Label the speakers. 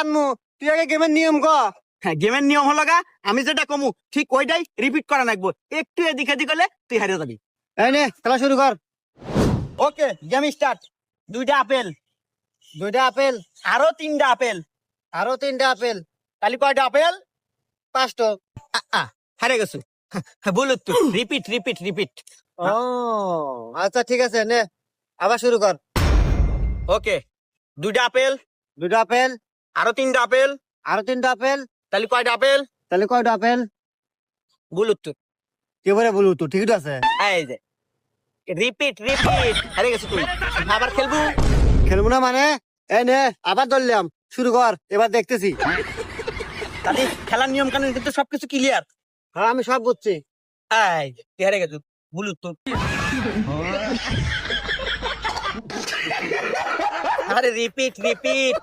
Speaker 1: জানমু, তুই আগে গেমের নিয়ম ক।
Speaker 2: হ্যাঁ, গেমের নিয়ম হলো গা, আমি যেটা কমু ঠিক ওইটাই রিপিট করা লাগবো। একটু এদিক এদিক হলে তুই হারিয়ে যাবি।
Speaker 1: এই নে খেলা শুরু কর।
Speaker 2: ওকে, গেম স্টার্ট। 2টা আপেল,
Speaker 1: 2টা আপেল,
Speaker 2: আরো 3টা আপেল।
Speaker 1: আরো 3টা আপেল,
Speaker 2: তাহলে কয়টা আপেল?
Speaker 1: 5টো।
Speaker 2: হারে গেছো। বল তো, রিপিট রিপিট রিপিট।
Speaker 1: ও আচ্ছা ঠিক আছে, নে আবার শুরু কর।
Speaker 2: ওকে, 2টা আপেল,
Speaker 1: 2টা আপেল,
Speaker 2: আরো 3টা আপেল।
Speaker 1: আরো 3টা আপেল,
Speaker 2: তাহলে কয়টা আপেল?
Speaker 1: তাহলে কয়টা আপেল?
Speaker 2: বল তো।
Speaker 1: কি বলে বলু তো, ঠিক আছে।
Speaker 2: এই যে রিপিট রিপিট, হারে গেছো তুই। আবার খেলবো?
Speaker 1: খেলবো না মানে? এই নে আবার ধরলাম, শুরু কর, এবার দেখতেছি।
Speaker 2: তাহলে খেলার নিয়ম কানুন কিন্তু সবকিছু ক্লিয়ার।
Speaker 1: হ্যাঁ আমি সব বুঝছি।
Speaker 2: এই যে, তুই হারে গেছো। বল তো। আরে রিপিট রিপিট।